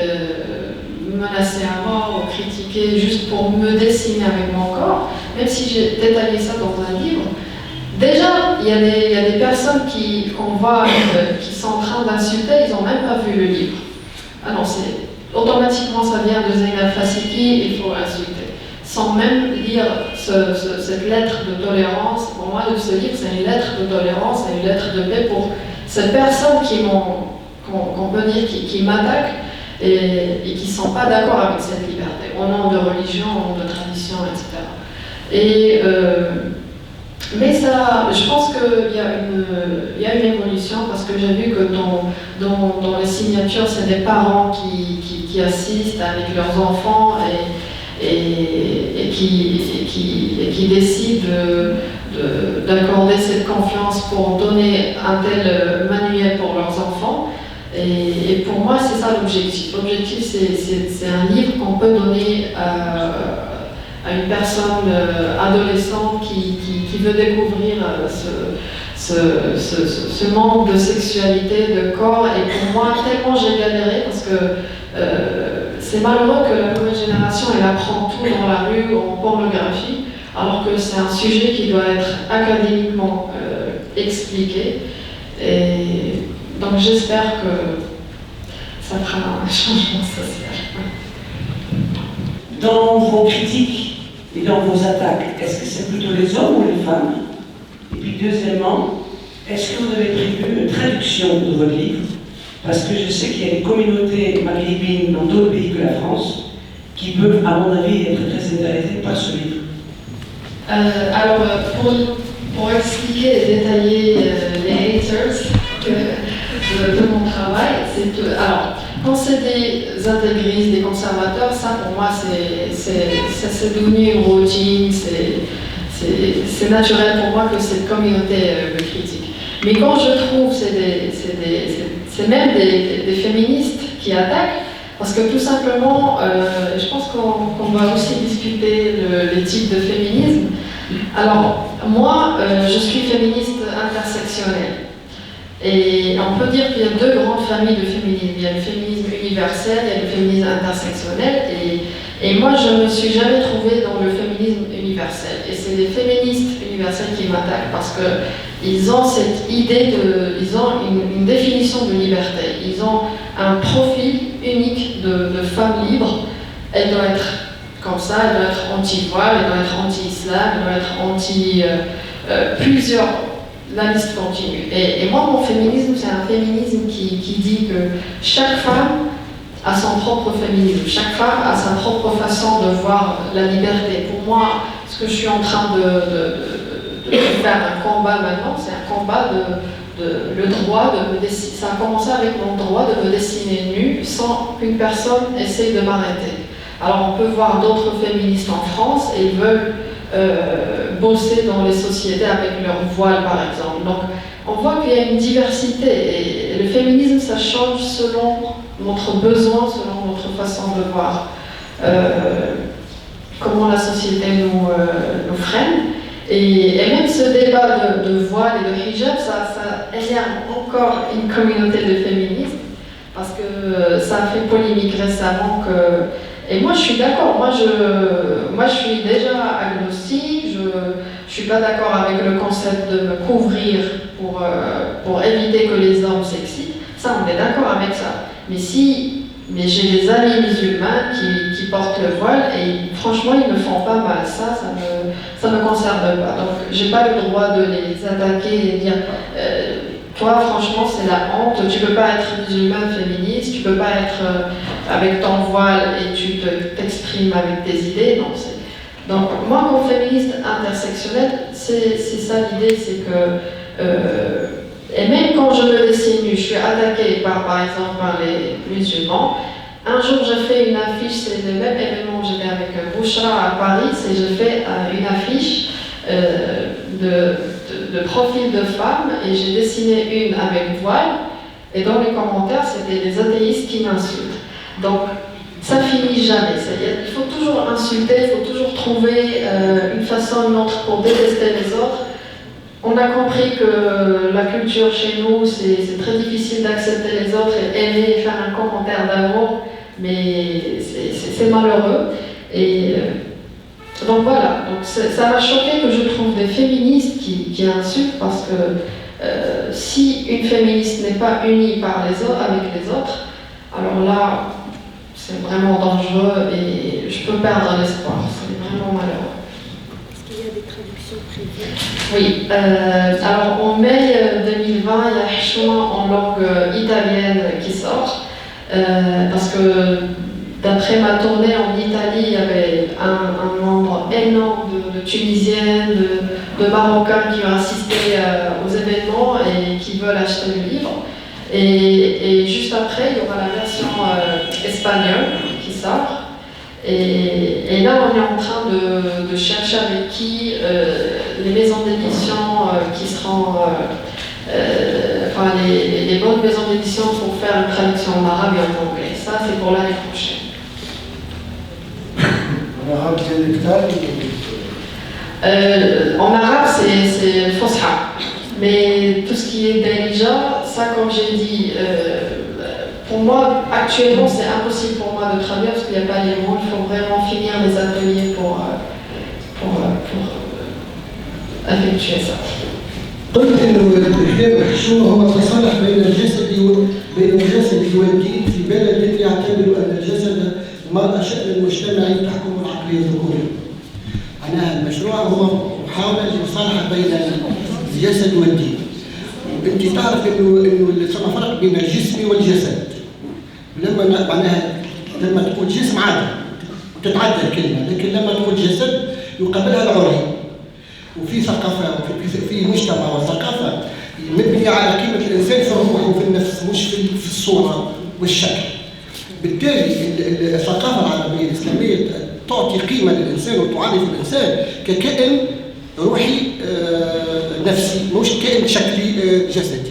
menacée à mort ou critiquée juste pour me dessiner avec mon corps, même si j'ai détaillé ça dans un livre, déjà, il y a des personnes qu'on voit qui sont en train d'insulter, ils n'ont même pas vu le livre. Ah non, automatiquement ça vient de Zeynep Fasiki, il faut insulter. Sans même lire cette lettre de tolérance, pour moi, ce livre, c'est une lettre de tolérance, c'est une lettre de paix pour ces personnes qu'on peut dire, qui m'attaquent et qui ne sont pas d'accord avec cette liberté, au nom de religion, au nom de tradition, etc. Mais ça, je pense qu'il y a une évolution parce que j'ai vu que dans les signatures, c'est des parents qui assistent avec leurs enfants et qui décident d'accorder cette confiance pour donner un tel manuel pour leurs enfants. Et pour moi, c'est ça l'objectif. L'objectif, c'est un livre qu'on peut donner à une personne adolescente qui veut découvrir ce monde de sexualité, de corps. Et pour moi, tellement j'ai galéré parce que c'est malheureux que la nouvelle génération, elle apprend tout dans la rue, en pornographie, alors que c'est un sujet qui doit être académiquement expliqué. Et donc j'espère que ça fera un changement social. Dans vos critiques et dans vos attaques, est-ce que c'est plutôt les hommes ou les femmes? Et puis deuxièmement, est-ce que vous avez prévu une traduction de votre livre? Parce que je sais qu'il y a des communautés maghrébines dans d'autres pays que la France qui peuvent, à mon avis, être très intéressées par ce livre. Alors, pour expliquer et détailler les haters de mon travail, alors, quand c'est des intégristes, des conservateurs, ça pour moi c'est devenu une routine, c'est naturel pour moi que cette communauté me critique. Mais quand je trouve c'est même des féministes qui attaquent, parce que tout simplement, je pense qu'on va aussi discuter les types de féminisme. Alors, moi, je suis féministe intersectionnelle. Et on peut dire qu'il y a deux grandes familles de féminisme. Il y a le féminisme universel et le féminisme intersectionnel. Et moi, je ne me suis jamais trouvée dans le féminisme universel. Et c'est les féministes universels qui m'attaquent parce qu'ils ont cette idée ils ont une définition de liberté. Ils ont un profil unique de femme libre. Elle doit être comme ça, elle doit être anti-voile, elle doit être anti-islam, elle doit être anti plusieurs. La liste continue. Et moi, mon féminisme, c'est un féminisme qui dit que chaque femme a son propre féminisme, chaque femme a sa propre façon de voir la liberté. Pour moi, ce que je suis en train de faire un combat maintenant, c'est un combat le droit de me dessiner. Ça a commencé avec mon droit de me dessiner nue sans qu'une personne essaye de m'arrêter. Alors on peut voir d'autres féministes en France et ils veulent bosser dans les sociétés avec leur voile par exemple. Donc on voit qu'il y a une diversité et le féminisme ça change selon notre besoin, selon notre façon de voir comment la société nous freine. Et même ce débat de voile et de hijab, ça énerve encore une communauté de féministes parce que ça a fait polémique récemment que... Et moi je suis d'accord, moi je suis déjà agnostique, je suis pas d'accord avec le concept de me couvrir pour éviter que les hommes s'excitent, ça on est d'accord avec ça. Mais j'ai des amis musulmans qui portent le voile et franchement ils me font pas mal, ça me concerne pas. Donc j'ai pas le droit de les attaquer et dire toi franchement c'est la honte, tu peux pas être musulmane féministe, tu peux pas être avec ton voile et tu t'exprimes avec tes idées. Non, donc moi comme féministe intersectionnelle, c'est ça l'idée, c'est que et même quand je me dessine nue, je suis attaquée par exemple par les musulmans. Un jour j'ai fait une affiche, c'est le même événement, j'étais avec Bouchra à Paris, et j'ai fait une affiche de profils de femmes et j'ai dessiné une avec voile. Et dans les commentaires, c'était des athéistes qui m'insultent. Donc, ça finit jamais. C'est-à-dire qu'il faut toujours insulter, il faut toujours trouver une façon ou une autre pour détester les autres. On a compris que la culture chez nous, c'est très difficile d'accepter les autres et aimer et faire un commentaire d'amour, mais c'est malheureux. Et donc voilà, donc ça m'a choqué que je trouve des féministes qui insultent parce que si une féministe n'est pas unie par les autres, avec les autres, alors là, c'est vraiment dangereux et je peux perdre l'espoir, c'est vraiment malheureux. Est-ce qu'il y a des traductions prévues? Oui, alors en mai 2020, il y a Hchouma en langue italienne qui sort, parce que d'après ma tournée en Italie, il y avait un nombre énorme de Tunisiennes, de Marocains qui ont assisté aux événements et qui veulent acheter le livre. Et juste après, il y aura la version espagnole qui sort. Et là, on est en train de chercher avec qui les maisons d'édition qui seront, enfin les bonnes maisons d'édition pour faire une traduction en arabe et en anglais. Ça, c'est pour l'année prochaine. En arabe, c'est Fosha. Mais tout ce qui est Darija, ça, comme j'ai dit, pour moi, actuellement, c'est impossible pour moi de traduire parce qu'il n'y a pas les mots. Il faut vraiment finir les ateliers pour effectuer ça. قلت انه الكتاب حشومه هو تصالح بين الجسد والدين في بلد يعتبر ان الجسد المرأة شأن المجتمع تحكم العقلية الذكورية. معناها المشروع هو محاولة لمصالحة بين الجسد والدين. انت تعرف انه ثم فرق بين الجسم والجسد. لما معناها لما تقول جسم عادي وتتعدى الكلمة، لكن لما تقول جسد يقابلها العري. وفي ثقافة في مجتمع وثقافة مبنية على قيمة الإنسان في الروح وفي النفس مش في الصورة والشكل. بالتالي الثقافة العربية الإسلامية تعطي قيمة للإنسان وتعرف الإنسان ككائن روحي نفسي مش كائن شكلي جسدي.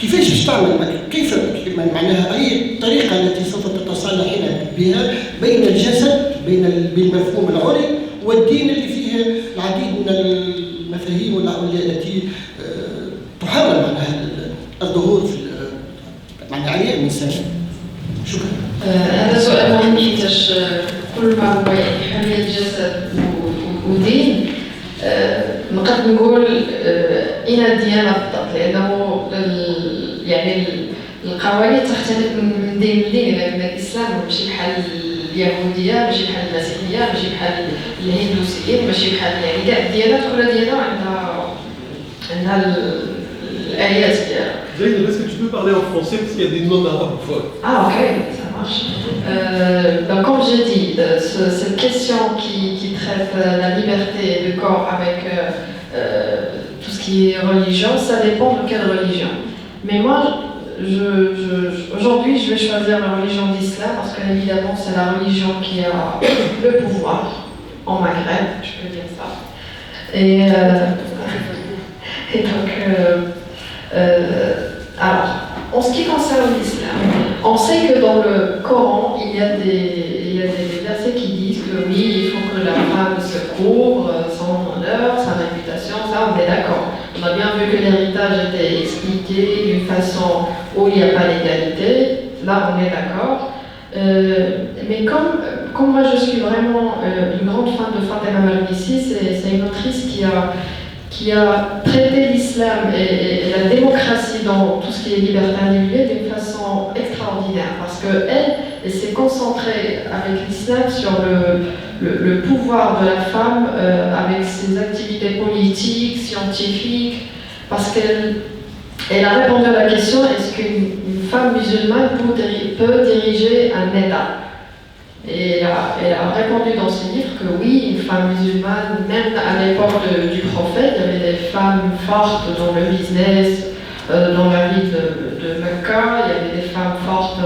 كيفاش باش تعمل كيف معناها أي الطريقة التي سوف تتصالحين بها بين الجسد بالمفهوم العري والدين اللي فيه العديد من المفاهيم التي تحاول معناها الظهور في معناها عليها الإنسان. شكرا. هذا سؤال مهم حيتاش كل ما هو حماية الجسد ودين نقدر نقول إن الديانة بالضبط لأنه يعني القوانين تختلف من دين لدين. إذا الإسلام ماشي بحال اليهودية، ماشي بحال المسيحية، ماشي بحال الهندوسيين، ماشي بحال يعني كاع الديانات كل ديانة عندها الآيات ديالها. Zainab, est-ce que tu peux parler en français parce qu'il y a des non-arabes? Ah ok, ça marche. Donc comme j'ai dit, cette question qui traite la liberté de corps avec tout ce qui est religion, ça dépend de quelle religion. Mais moi, aujourd'hui, je vais choisir la religion d'Islam parce qu'évidemment, c'est la religion qui a le pouvoir en Maghreb, je peux dire ça. Et donc, alors, en ce qui concerne l'islam, on sait que dans le Coran, il y a des versets qui disent que oui, il faut que la femme se couvre, son honneur, sa réputation, ça on est d'accord. On a bien vu que l'héritage était expliqué d'une façon où il n'y a pas d'égalité, là on est d'accord. Mais comme moi je suis vraiment une grande fan de Fatima Mernissi, c'est une autrice qui a traité l'islam et la démocratie dans tout ce qui est liberté individuelle d'une façon extraordinaire parce qu'elle s'est concentrée avec l'islam sur le pouvoir de la femme avec ses activités politiques, scientifiques, parce qu'elle a répondu à la question est-ce qu'une femme musulmane peut diriger un État? Et elle a répondu dans ce livre que oui, une femme musulmane, même à l'époque du prophète, il y avait des femmes fortes dans le business, dans la vie de Mecca, il y avait des femmes fortes,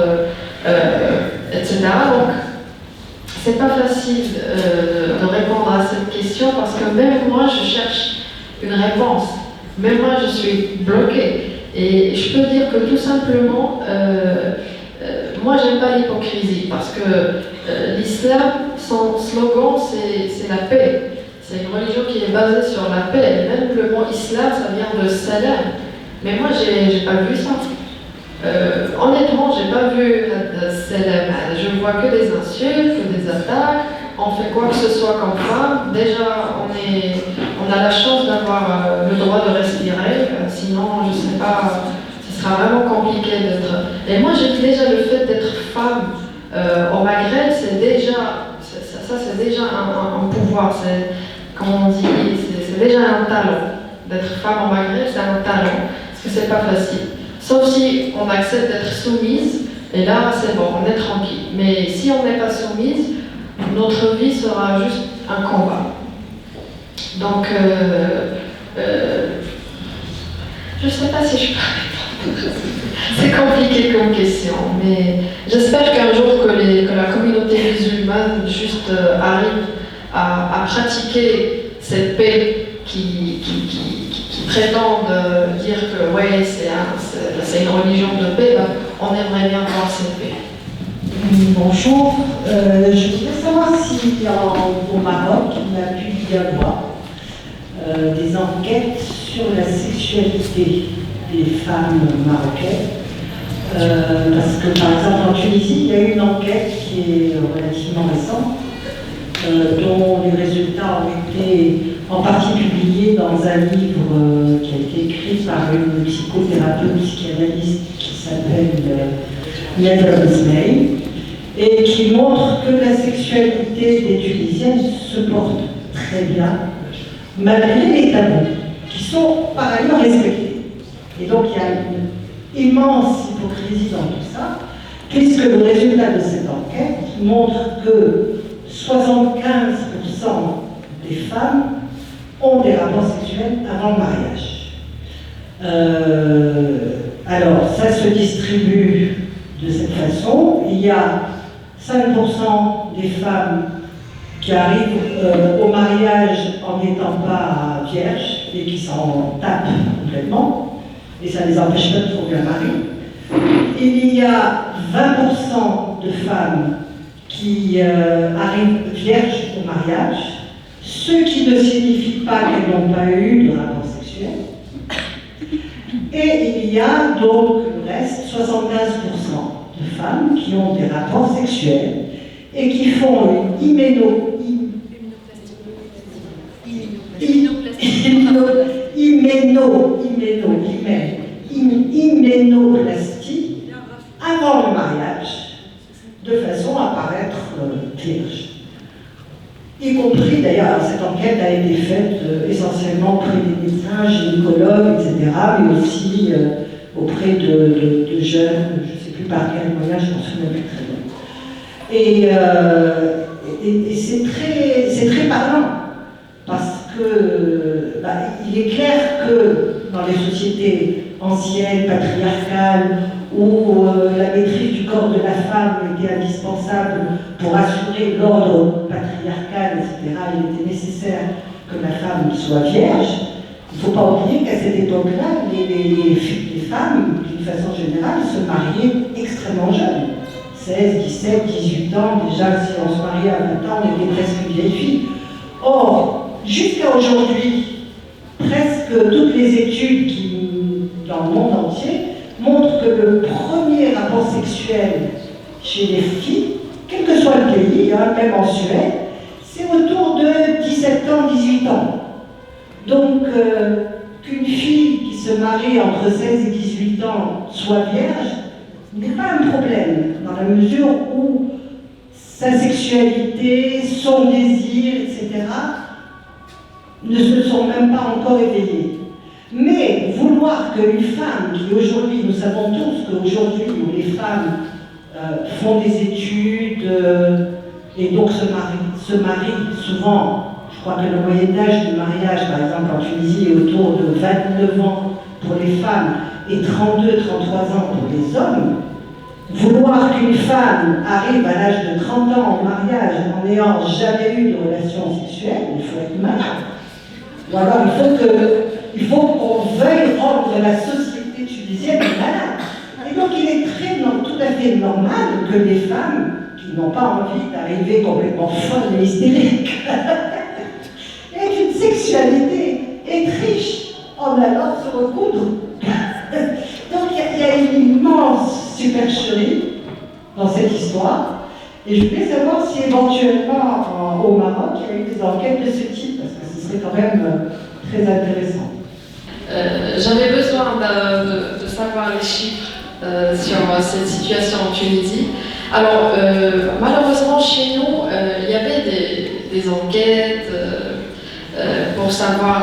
etc. Donc, c'est pas facile de répondre à cette question parce que même moi, je cherche une réponse. Même moi, je suis bloquée. Et je peux dire que tout simplement, moi, j'aime pas l'hypocrisie parce que l'islam, son slogan, c'est la paix. C'est une religion qui est basée sur la paix. Et même le mot islam, ça vient de salam. Mais moi, j'ai pas vu ça. Honnêtement, j'ai pas vu salam. Je vois que des insultes, que des attaques. On fait quoi que ce soit comme femme. Déjà, on a la chance d'avoir le droit de respirer. Sinon, je sais pas, ce sera vraiment compliqué d'être. Et moi, j'ai déjà le fait d'être femme au Maghreb, c'est déjà, ça c'est déjà un pouvoir. C'est, comme on dit, c'est déjà un talent. D'être femme au Maghreb, c'est un talent. Parce que c'est pas facile. Sauf si on accepte d'être soumise, et là, c'est bon, on est tranquille. Mais si on n'est pas soumise, notre vie sera juste un combat. Donc, je ne sais pas si je peux répondre. C'est compliqué comme question, mais j'espère qu'un jour que la communauté musulmane juste arrive à pratiquer cette paix qui prétendent dire que ouais, c'est une religion de paix. Ben, on aimerait bien voir cette paix. Bonjour, je voudrais savoir si au Maroc il a pu y avoir des enquêtes sur la sexualité des femmes marocaines. Parce que par exemple en Tunisie, il y a eu une enquête qui est relativement récente, dont les résultats ont été en partie publiés dans un livre qui a été écrit par une psychothérapeute psychanalyste qui s'appelle Nedra Ismail, et qui montre que la sexualité des Tunisiennes se porte très bien, malgré les tabous, qui sont par ailleurs respectés. Et donc il y a une immense hypocrisie dans tout ça, puisque le résultat de cette enquête montre que 75% des femmes ont des rapports sexuels avant le mariage. Alors, ça se distribue de cette façon. Il y a 5% des femmes qui arrivent au mariage en n'étant pas vierges et qui s'en tapent complètement, et ça ne les empêche pas de trouver un mari. Il y a 20% de femmes qui arrivent vierges au mariage, ce qui ne signifie pas qu'elles n'ont pas eu de rapport sexuel. Et il y a donc le reste, 75% de femmes qui ont des rapports sexuels et qui font une hyménoplastie avant le mariage, de façon à paraître vierge. Y compris, d'ailleurs, cette enquête a été faite essentiellement auprès des médecins, gynécologues, etc., mais aussi auprès de jeunes, je ne sais plus par quel moyen, je m'en souviens plus très bien. Et c'est très parlant, parce que il est clair que dans les sociétés anciennes, patriarcales, où la maîtrise du corps de la femme était indispensable pour assurer l'ordre patriarcal, etc., il était nécessaire que la femme soit vierge. Il ne faut pas oublier qu'à cette époque-là, les femmes, d'une façon générale, se mariaient extrêmement jeunes. 16, 17, 18 ans, déjà si on se mariait à 20 ans, on était presque une vieille fille. Or, jusqu'à aujourd'hui, presque toutes les études dans le monde entier montrent que le premier rapport sexuel chez les filles, quel que soit le pays, même en Suède, c'est autour de 17 ans, 18 ans. Donc, qu'une fille qui se marie entre 16 et 18 ans soit vierge n'est pas un problème, dans la mesure où sa sexualité, son désir, etc., ne se sont même pas encore éveillés. Mais vouloir qu'une femme qui aujourd'hui, nous savons tous qu'aujourd'hui où les femmes font des études et donc se marient souvent, je crois que le moyen âge du mariage, par exemple en Tunisie, est autour de 29 ans pour les femmes et 32-33 ans pour les hommes, vouloir qu'une femme arrive à l'âge de 30 ans au mariage en n'ayant jamais eu de relation sexuelle, il faut être malade. Ou alors il faut que qu'il faut qu'on veuille rendre la société tunisienne malade. Et donc il est tout à fait normal que des femmes qui n'ont pas envie d'arriver complètement folles et hystériques aient une sexualité et riche en allant se recoudre. Donc il y a une immense supercherie dans cette histoire. Et je voulais savoir si éventuellement au Maroc il y a eu des enquêtes de ce type, parce que ce serait quand même très intéressant. J'avais besoin de savoir les chiffres sur cette situation en Tunisie. Alors, malheureusement, chez nous, il y avait des enquêtes pour savoir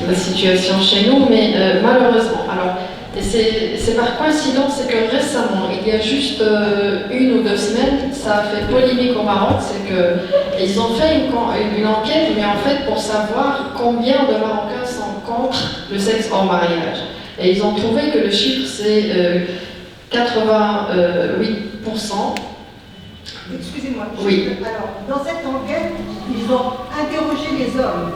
la situation chez nous, mais malheureusement, alors, c'est par coïncidence, c'est que récemment, il y a juste 1 ou 2 semaines, ça a fait polémique au Maroc, c'est qu'ils ont fait une enquête, mais en fait pour savoir combien de Marocains sont contre le sexe hors mariage. Et ils ont trouvé que le chiffre c'est 88%. Excusez-moi. Oui. Alors, dans cette enquête, ils ont interrogé les hommes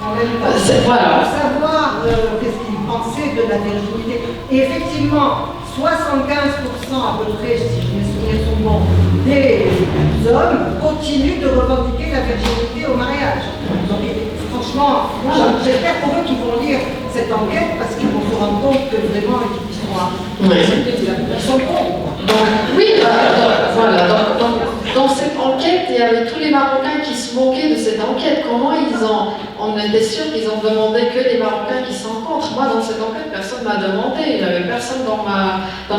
en même temps voilà. pour savoir qu'est-ce qu'ils pensaient de la virginité. Et effectivement, 75% à peu près, si je me souviens son nom, des hommes continuent de revendiquer la virginité au mariage. Donc, franchement, j'espère pour eux qu'ils vont lire cette enquête parce qu'ils vont se rendre compte que vraiment ils sont cons. Oui, voilà. Dans cette enquête, il y avait tous les Marocains qui se moquaient de cette enquête. Comment on était sûr qu'ils ont demandé que les Marocains qui sont contre. Moi, dans cette enquête, personne ne m'a demandé. Il n'y avait personne dans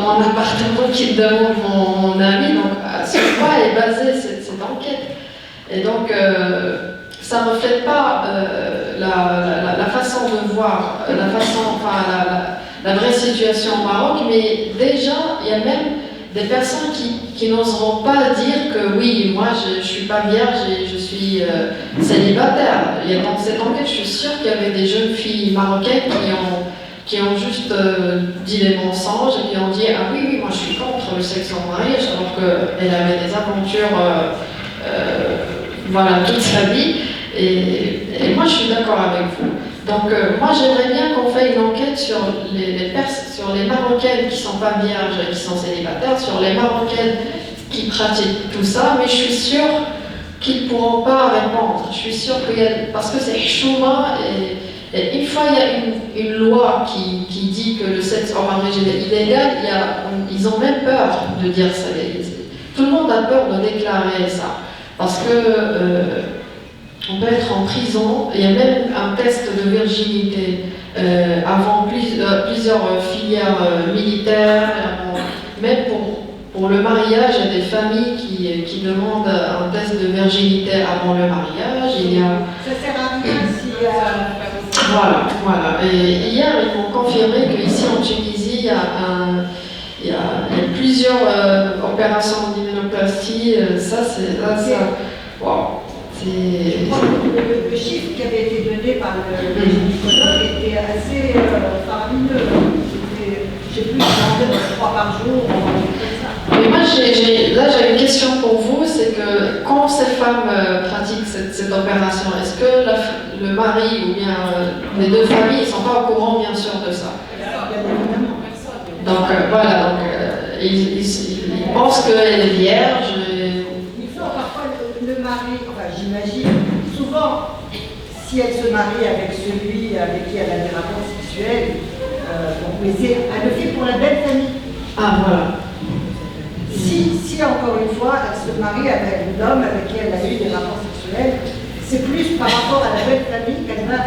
mon appartement qui demande mon avis. Donc, sur quoi est basée cette enquête? Et donc, ça ne reflète pas la façon de voir, la vraie situation au Maroc, mais déjà, il y a même des personnes qui n'oseront pas dire que oui, moi je ne suis pas vierge et je suis célibataire. Et dans cette enquête, je suis sûre qu'il y avait des jeunes filles marocaines qui ont juste dit des mensonges et qui ont dit ah oui, moi je suis contre le sexe en mariage, alors qu'elle avait des aventures toute sa vie. Et moi je suis d'accord avec vous. Donc moi j'aimerais bien qu'on fasse une enquête sur les Marocaines qui ne sont pas vierges et qui sont célibataires, sur les Marocaines qui pratiquent tout ça, mais je suis sûre qu'ils ne pourront pas répondre. Je suis sûre qu'il y a... Parce que c'est chouma et une fois il y a une loi qui dit que le sexe hors mariage est illégal, ils ont même peur de dire ça. Tout le monde a peur de déclarer ça. Parce que... on peut être en prison, il y a même un test de virginité avant plusieurs filières militaires, même pour le mariage, il y a des familles qui demandent un test de virginité avant le mariage. Ça sert à rien si... Voilà. Et hier, ils m'ont confirmé qu'ici en Tunisie, il y a plusieurs opérations d'immunoplastie. Wow. Je crois que le chiffre qui avait été donné par le gynécologue était assez faramineux. Je ne sais plus, 3 par jour, Mais moi, j'ai une question pour vous, c'est que quand ces femmes pratiquent cette opération, est-ce que le mari ou bien les deux familles ne sont pas au courant, bien sûr, de ça? Donc ils pensent qu'elle est vierge. Parfois, le mari, j'imagine, souvent, si elle se marie avec celui avec qui elle a des rapports sexuels, mais elle le fait pour la belle famille. Ah, voilà. Si encore une fois, elle se marie avec l'homme avec qui elle a eu des rapports sexuels, c'est plus par rapport à la belle famille qu'elle va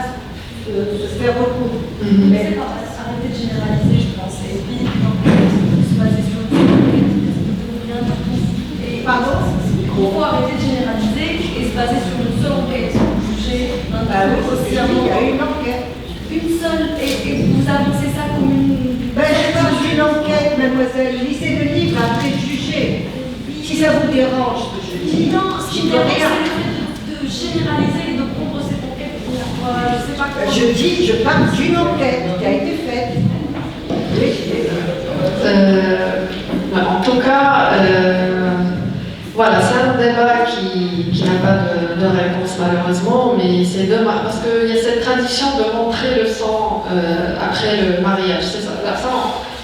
se faire recoudre. Mais arrêter de généraliser, je pense, et puis se baser sur Pardon? Il faut arrêter de généraliser et se baser sur une seule enquête pour juger un aussi un Il y a une enquête. Une seule, et vous avancez ça comme une... C'est pas une enquête, mademoiselle. Lisez le livre après juger. Si ça vous dérange, ce que je dis. Non, ce qui me dérange, c'est de généraliser et de prendre cette enquête pour je sais pas quoi. Je parle d'une enquête qui a été faite. Oui. En tout cas, voilà, c'est un débat qui n'a pas de réponse malheureusement, mais c'est dommage parce qu'il y a cette tradition de montrer le sang après le mariage. C'est ça. Là, ça,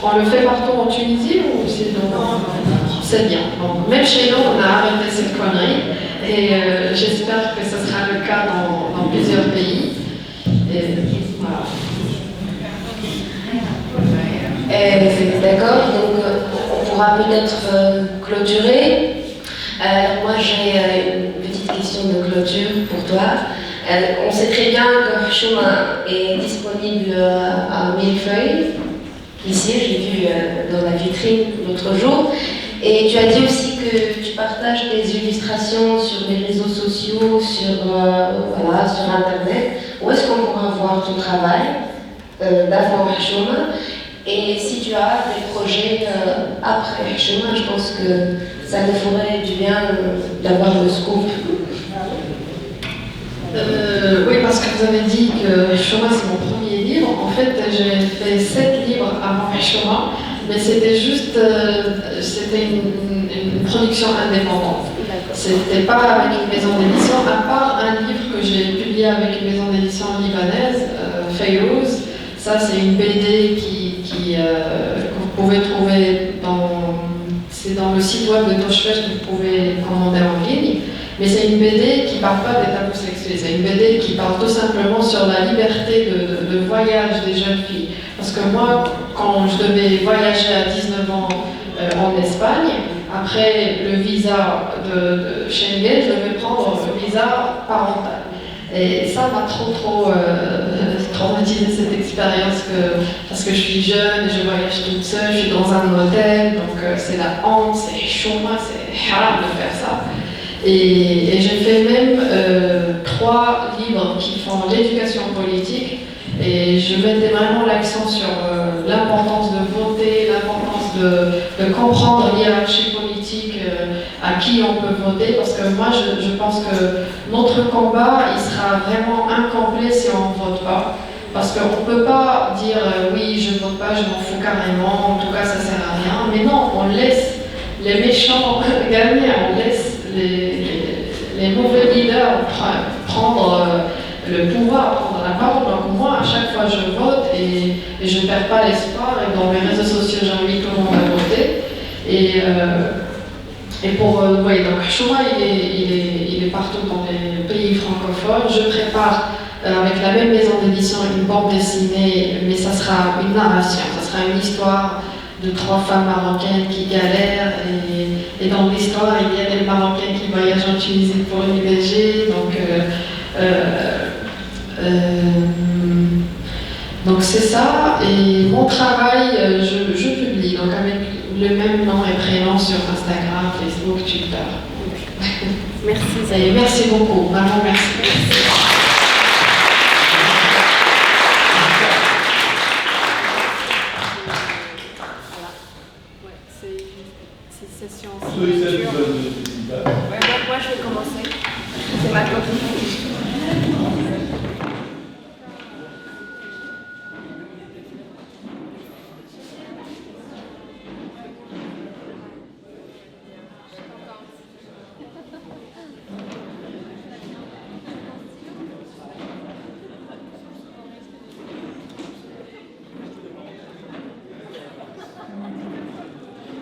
on le fait partout en Tunisie ou c'est bien. Donc, même chez nous, on a arrêté cette connerie et j'espère que ce sera le cas dans plusieurs pays. Et, voilà. D'accord, donc on pourra peut-être clôturer. Moi j'ai une petite question de clôture pour toi. On sait très bien que Chouma est disponible à Millefeuille. Ici, j'ai vu dans la vitrine l'autre jour. Et tu as dit aussi que tu partages tes illustrations sur les réseaux sociaux, sur Internet. Où est-ce qu'on pourra voir ton travail d'avant Chouma? Et si tu as des projets après Chouma, je pense que ça te ferait du bien d'avoir le scoop. Oui, parce que vous avez dit que Chouma c'est mon premier livre. En fait, j'ai fait 7 livres avant Chouma, mais c'était juste c'était une production indépendante. C'était pas avec une maison d'édition, à part un livre que j'ai publié avec une maison d'édition libanaise, Fayrouz. Ça, c'est une BD que vous pouvez trouver c'est dans le site web de Toshfesh que vous pouvez commander en ligne. Mais c'est une BD qui ne parle pas des tabous sexuels, c'est une BD qui parle tout simplement sur la liberté de voyage des jeunes filles. Parce que moi, quand je devais voyager à 19 ans en Espagne, après le visa de Schengen, je devais prendre le visa parental. Et ça m'a trop traumatisé cette expérience parce que je suis jeune et je voyage toute seule, je suis dans un hôtel, donc c'est la honte, c'est Chouma, c'est haram de faire ça. Et j'ai fait même 3 livres qui font l'éducation politique et je mettais vraiment l'accent sur l'importance de voter, l'importance de comprendre l'hiérarchie politique, à qui on peut voter, parce que moi je pense que notre combat il sera vraiment incomplet si on ne vote pas. Parce qu'on ne peut pas dire oui je ne vote pas, je m'en fous carrément, en tout cas ça ne sert à rien. Mais non, on laisse les méchants gagner, on laisse les mauvais leaders prendre le pouvoir, prendre la parole. Donc moi, à chaque fois, je vote et je ne perds pas l'espoir. Et dans mes réseaux sociaux, j'invite tout le monde à voter. Et pour, oui, donc Chouma, il est partout dans les pays francophones. Je prépare avec la même maison d'édition une bande dessinée, mais ça sera une narration, ça sera une histoire de 3 femmes marocaines qui galèrent et dans l'histoire il y a des Marocains qui voyagent en Tunisie pour une IVG, donc c'est ça. Et mon travail, je publie donc avec le même nom et prénom sur Instagram, Facebook, Twitter. Merci. Et merci beaucoup, vraiment merci. Moi je vais commencer. C'est ma copine.